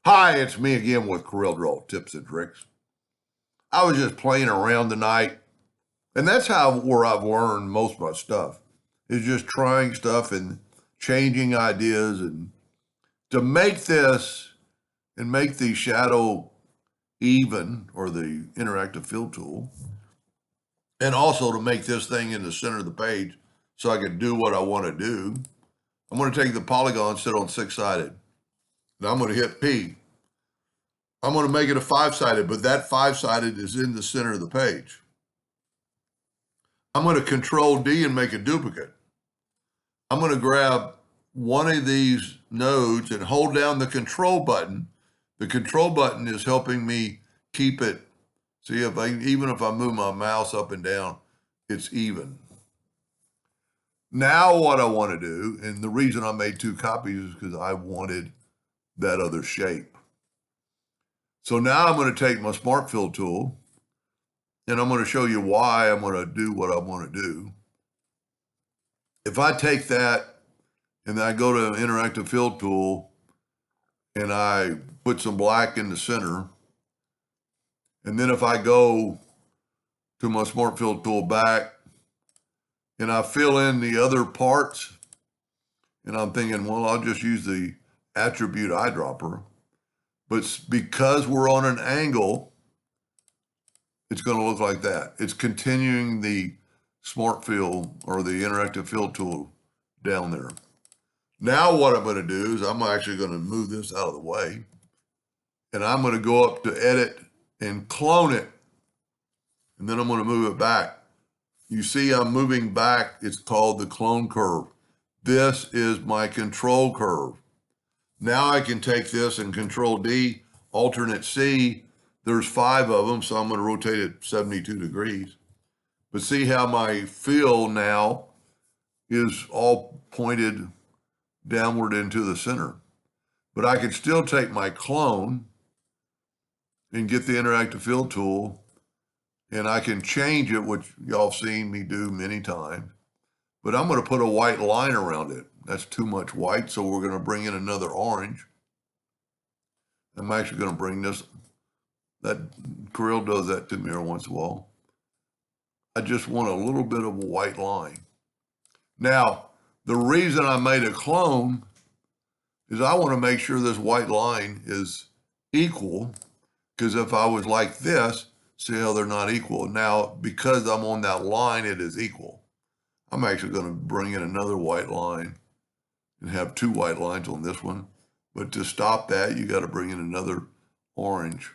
Hi, it's me again with Corel Draw Tips and Tricks. I was just playing around tonight, and that's where I've learned most of my stuff, is just trying stuff and changing ideas and to make this and make the shadow even, or the interactive fill tool, and also to make this thing in the center of the page so I can do what I want to do. I'm going to take the polygon, set on six-sided, and I'm going to hit P. I'm going to make it a five-sided, but that five-sided is in the center of the page. I'm going to Control D and make a duplicate. I'm going to grab one of these nodes and hold down the control button. The control button is helping me keep it. See, even if I move my mouse up and down, it's even. Now what I want to do, and the reason I made two copies is because I wanted that other shape. So now I'm going to take my Smart Fill tool, and I'm going to show you why I'm going to do what I want to do. If I take that and then I go to Interactive Fill tool and I put some black in the center, and then if I go to my Smart Fill tool back and I fill in the other parts, and I'm thinking, well, I'll just use the attribute eyedropper. But because we're on an angle, it's going to look like that. It's continuing the Smart Fill or the Interactive Fill tool down there. Now what I'm going to do is I'm actually going to move this out of the way, and I'm going to go up to Edit and clone it, and then I'm going to move it back. You see I'm moving back. It's called the clone curve. This is my control curve. Now I can take this and Control D, alternate C. There's 5 of them, so I'm going to rotate it 72 degrees. But see how my fill now is all pointed downward into the center. But I can still take my clone and get the interactive fill tool, and I can change it, which y'all have seen me do many times. But I'm going to put a white line around it. That's too much white, so we're going to bring in another orange. I'm actually going to bring this. That Corel does that to me every once in a while. I just want a little bit of a white line. Now, the reason I made a clone is I want to make sure this white line is equal, because if I was like this, see how they're not equal. Now, because I'm on that line, it is equal. I'm actually going to bring in another white line and have 2 white lines on this one. But to stop that, you got to bring in another orange.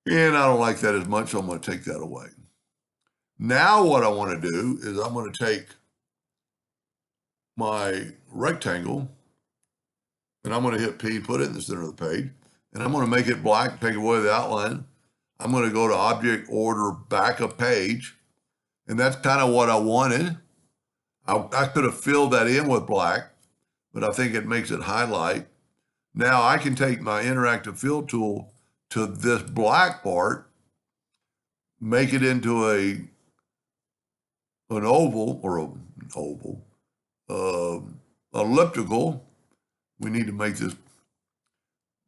And I don't like that as much, so I'm going to take that away. Now what I want to do is I'm going to take my rectangle, and I'm going to hit P, put it in the center of the page, and I'm going to make it black, take away the outline. I'm going to go to Object, Order, Back a Page, and that's kind of what I wanted. I could have filled that in with black, but I think it makes it highlight. Now I can take my Interactive Fill tool to this black part, make it into an oval, or an oval, elliptical. We need to make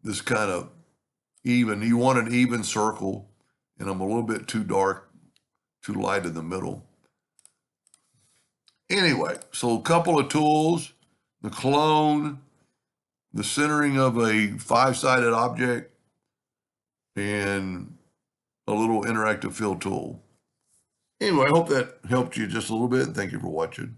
this kind of even. You want an even circle, and I'm a little bit too dark, too light in the middle. Anyway, so a couple of tools, the clone, the centering of a 5-sided object, and a little interactive fill tool. Anyway, I hope that helped you just a little bit. Thank you for watching.